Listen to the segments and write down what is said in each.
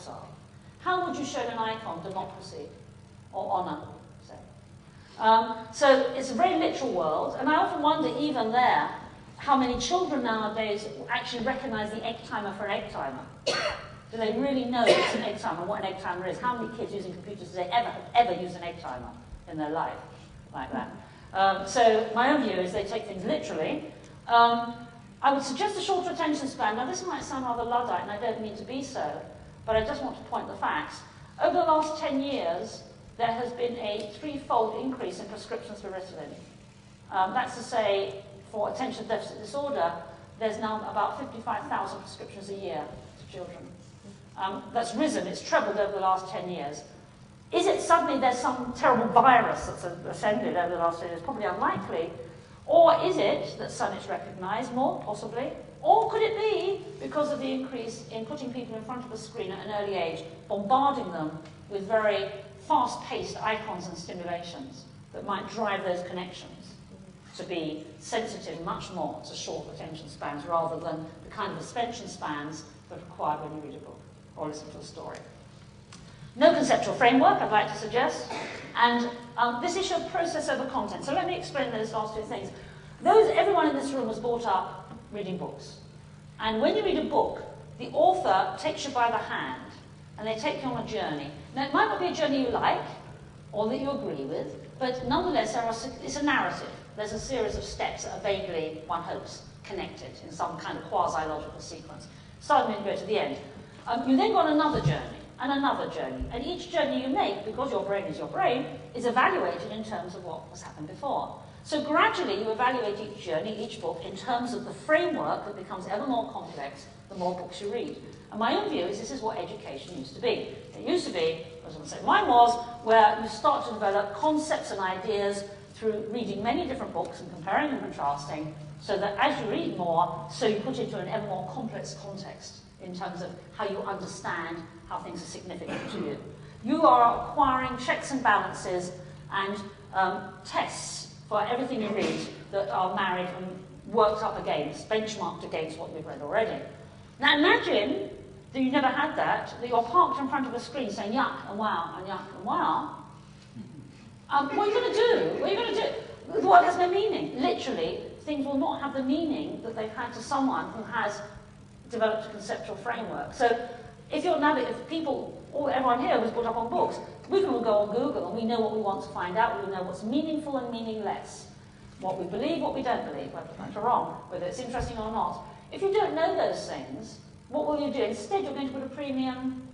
books are. How would you show an icon democracy or honour, say? So it's a very literal world, and I often wonder, even there, how many children nowadays actually recognise the egg timer for an egg timer. Do they really know it's an egg timer, what an egg timer is? How many kids using computers do they ever use an egg timer in their life like that? So my own view is they take things literally. I would suggest a shorter attention span. Now this might sound rather Luddite, and I don't mean to be so, but I just want to point the facts. Over the last 10 years, there has been a threefold increase in prescriptions for Ritalin. That's to say, for attention deficit disorder, there's now about 55,000 prescriptions a year to children. That's risen, it's trebled over the last 10 years. Is it suddenly there's some terrible virus that's ascended over the last 10 years? Probably unlikely. Or is it that Sunit's recognised more, possibly? Or could it be because of the increase in putting people in front of a screen at an early age, bombarding them with very fast-paced icons and stimulations that might drive those connections to be sensitive much more to short attention spans rather than the kind of attention spans that are required when you read a book or listen to a story. No conceptual framework, I'd like to suggest, and this issue of process over content. So let me explain those last two things. Everyone in this room was brought up reading books. And when you read a book, the author takes you by the hand and they take you on a journey. Now, it might not be a journey you like or that you agree with, but nonetheless, it's a narrative. There's a series of steps that are vaguely, one hopes, connected in some kind of quasi-logical sequence, starting when you go to the end. You then go on another journey, and another journey. And each journey you make, because your brain, is evaluated in terms of what has happened before. So gradually you evaluate each journey, each book, in terms of the framework that becomes ever more complex the more books you read. And my own view is this is what education used to be. It used to be, as I was going to say, mine was, where you start to develop concepts and ideas through reading many different books and comparing and contrasting, so that as you read more, so you put it into an ever more complex context in terms of how you understand how things are significant to you. You are acquiring checks and balances and tests for everything you read that are married and worked up against, benchmarked against what you've read already. Now imagine that you never had that you're parked in front of a screen saying yuck and wow and yuck and wow. What are you going to do? What are you going to do? The word has no meaning. Literally, things will not have the meaning that they've had to someone who has developed a conceptual framework. So if everyone here was brought up on books, we can all go on Google and we know what we want to find out, we know what's meaningful and meaningless, what we believe, what we don't believe, whether right or wrong, whether it's interesting or not. If you don't know those things, what will you do? Instead, you're going to put a premium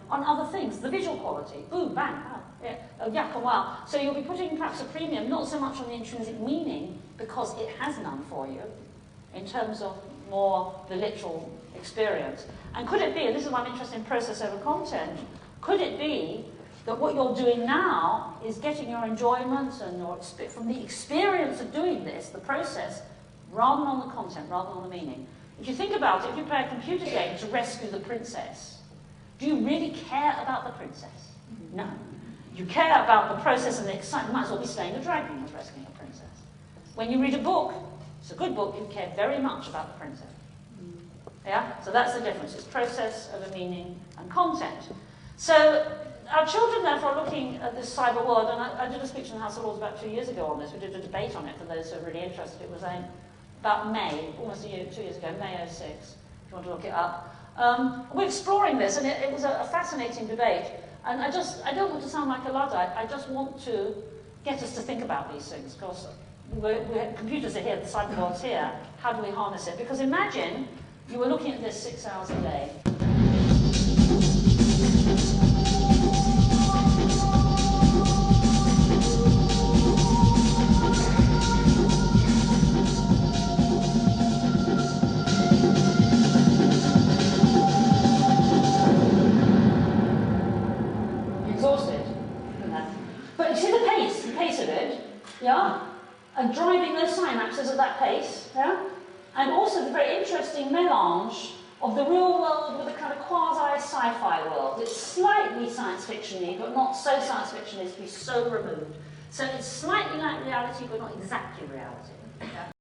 on other things, the visual quality, boom, bang, yuck and wow. So you'll be putting perhaps a premium, not so much on the intrinsic meaning, because it has none for you, in terms of more the literal experience. And could it be, and this is why I'm interested in process over content, could it be that what you're doing now is getting your enjoyment and your from the experience of doing this, the process, rather than on the content, rather than on the meaning? If you think about it, if you play a computer game to rescue the princess, do you really care about the princess? No. You care about the process and the excitement. You might as well be slaying a dragon as rescuing a princess. When you read a book, it's a good book, you care very much about the princess. Yeah? So that's the difference. It's process over meaning and content. So our children, therefore, are looking at this cyber world, and I did a speech in the House of Lords about 2 years ago on this. We did a debate on it for those who are really interested. It was about May, almost 2 years ago, May 06, if you want to look it up. We're exploring this, and it was a fascinating debate. And I don't want to sound like a Luddite, I just want to get us to think about these things, because computers are here, the cyber world's here. How do we harness it? Because imagine you were looking at this 6 hours a day. But you see the pace of it, yeah? And driving those synapses at that pace, yeah? And also the very interesting melange of the real world with a kind of quasi-sci-fi world. It's slightly science fiction-y, but not so science fiction as to be so removed. So it's slightly like reality, but not exactly reality. Yeah?